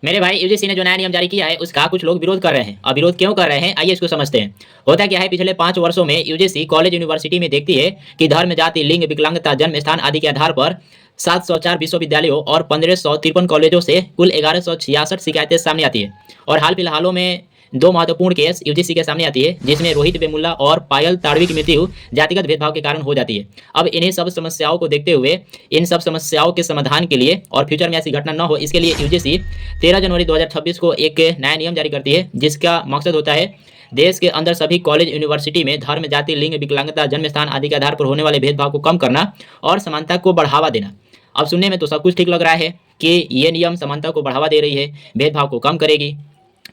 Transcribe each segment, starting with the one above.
मेरे भाई यूजीसी ने जो नया नियम जारी किया है उसका कुछ लोग विरोध कर रहे हैं। अब विरोध क्यों कर रहे हैं, आइए इसको समझते हैं। होता क्या है, पिछले 5 वर्षों में यूजीसी कॉलेज यूनिवर्सिटी में देखती है कि धर्म, जाति, लिंग, विकलांगता, जन्म स्थान आदि के आधार पर 704 विश्वविद्यालयों और 1553 कॉलेजों से कुल 1166 शिकायतें सामने आती है। और हाल फिलहालों में दो महत्वपूर्ण केस यूजीसी के सामने आती है, जिसमें रोहित वेमुल्ला और पायल ताड़वी की मृत्यु जातिगत भेदभाव के कारण हो जाती है। अब इन्हीं सब समस्याओं को देखते हुए, इन सब समस्याओं के समाधान के लिए और फ्यूचर में ऐसी घटना न हो, इसके लिए यूजीसी 13 जनवरी 2026 को एक नया नियम जारी करती है, जिसका मकसद होता है देश के अंदर सभी कॉलेज यूनिवर्सिटी में धर्म, जाति, लिंग, विकलांगता, जन्म स्थान आदि के आधार पर होने वाले भेदभाव को कम करना और समानता को बढ़ावा देना। अब सुनने में तो सब कुछ ठीक लग रहा है कि ये नियम समानता को बढ़ावा दे रही है, भेदभाव को कम करेगी।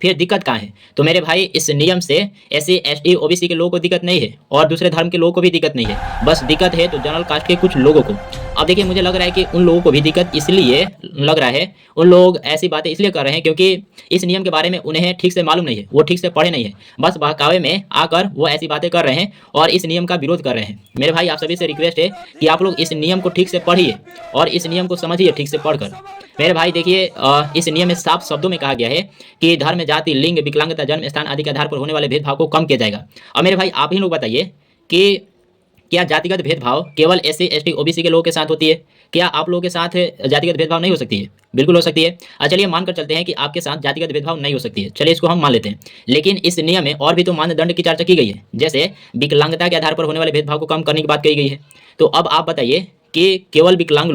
फिर दिक्कत कहाँ है? तो मेरे भाई इस नियम से एससी, एसटी, ओबीसी के लोगों को दिक्कत नहीं है और दूसरे धर्म के लोगों को भी दिक्कत नहीं है। बस दिक्कत है तो जनरल कास्ट के कुछ लोगों को। अब देखिए, मुझे लग रहा है कि उन लोगों को भी दिक्कत इसलिए लग रहा है, उन लोग ऐसी बातें इसलिए कर रहे हैं क्योंकि इस नियम के बारे में उन्हें ठीक से मालूम नहीं है, वो ठीक से पढ़े नहीं है। बस बहकावे में आकर वो ऐसी बातें कर रहे हैं और इस नियम का विरोध कर रहे हैं। मेरे भाई आप सभी से रिक्वेस्ट है कि आप लोग इस नियम को ठीक से पढ़िए और इस नियम को समझिए ठीक से पढ़कर। मेरे भाई देखिए, इस नियम में साफ शब्दों में कहा गया है कि धर्म, जाति, लिंग, विकलांगता, जन्म स्थान आदि के आधार पर होने वाले भेदभाव को कम किया जाएगा। अब मेरे भाई आप ही लोग बताइए कि क्या जातिगत भेदभाव केवल एससी, एसटी, ओबीसी के लोगों के साथ होती है? क्या आप लोगों के साथ जातिगत भेदभाव नहीं हो सकती है? बिल्कुल हो सकती है। चलिए मानकर चलते हैं कि आपके साथ जातिगत भेदभाव नहीं हो सकती है, चलिए इसको हम मान लेते हैं। लेकिन इस नियम में और भी तो मानदंड की चर्चा की गई है, जैसे विकलांगता के आधार पर होने वाले भेदभाव को कम करने की बात कही गई है। तो अब आप बताइए कि केवल विकलांग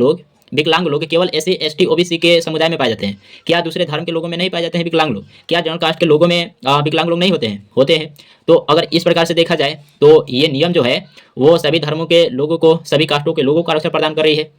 लोग केवल एससी, एसटी, ओबीसी के समुदाय में पाए जाते हैं? क्या दूसरे धर्म के लोगों में नहीं पाए जाते हैं विकलांग लोग? क्या जनरल कास्ट के लोगों में विकलांग लोग नहीं होते हैं? होते हैं। तो अगर इस प्रकार से देखा जाए तो ये नियम जो है वो सभी धर्मों के लोगों को, सभी कास्टों के लोगों को आरक्षण प्रदान कर रही है।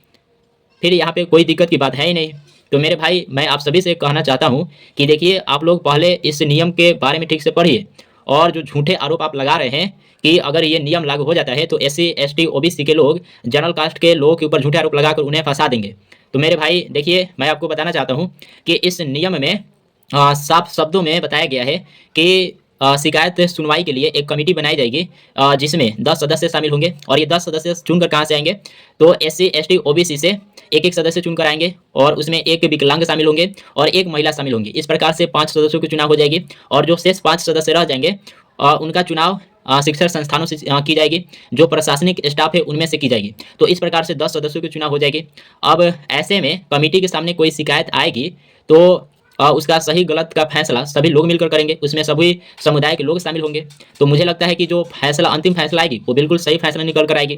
फिर यहाँ पे कोई दिक्कत की बात है ही नहीं। तो मेरे भाई मैं आप सभी से कहना चाहता हूँ कि देखिए, आप लोग पहले इस नियम के बारे में ठीक से पढ़िए और जो झूठे आरोप आप लगा रहे हैं कि अगर ये नियम लागू हो जाता है तो एससी, एसटी, ओबीसी के लोग जनरल कास्ट के लोगों के ऊपर झूठे आरोप लगाकर उन्हें फंसा देंगे। तो मेरे भाई देखिए, मैं आपको बताना चाहता हूँ कि इस नियम में साफ शब्दों में बताया गया है कि शिकायत सुनवाई के लिए एक कमेटी बनाई जाएगी, जिसमें 10 सदस्य शामिल होंगे। और ये 10 सदस्य चुनकर कहाँ से आएंगे? तो एससी, एसटी, ओबीसी से एक एक सदस्य चुनकर आएंगे और उसमें एक विकलांग शामिल होंगे और एक महिला शामिल होंगी। इस प्रकार से 5 सदस्यों की चुनाव हो जाएगी और जो शेष 5 सदस्य रह जाएंगे उनका चुनाव शिक्षण संस्थानों से की जाएगी, जो प्रशासनिक स्टाफ है उनमें से की जाएगी। तो इस प्रकार से 10 सदस्यों की चुनाव हो जाएगी। अब ऐसे में कमेटी के सामने कोई शिकायत आएगी तो उसका सही गलत का फैसला सभी लोग मिलकर करेंगे, उसमें सभी समुदाय के लोग शामिल होंगे। तो मुझे लगता है कि जो फैसला, अंतिम फैसला आएगी वो बिल्कुल सही फैसला निकल कर आएगी।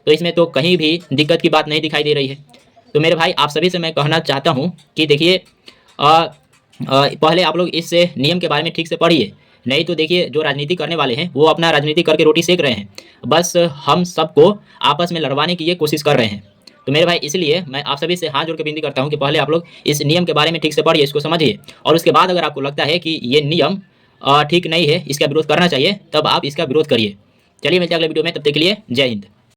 तो इसमें तो कहीं भी दिक्कत की बात नहीं दिखाई दे रही है। तो मेरे भाई आप सभी से मैं कहना चाहता हूँ कि देखिए, पहले आप लोग इस नियम के बारे में ठीक से पढ़िए, नहीं तो देखिए जो राजनीति करने वाले हैं वो अपना राजनीति करके रोटी सेक रहे हैं। बस हम सबको आपस में लड़वाने की ये कोशिश कर रहे हैं। तो मेरे भाई इसलिए मैं आप सभी से हाथ जोड़ के विनती करता हूँ कि पहले आप लोग इस नियम के बारे में ठीक से पढ़िए, इसको समझिए और उसके बाद अगर आपको लगता है कि ये नियम ठीक नहीं है, इसका विरोध करना चाहिए, तब आप इसका विरोध करिए। चलिए मिलते हैं अगले वीडियो में, तब तक के लिए जय हिंद।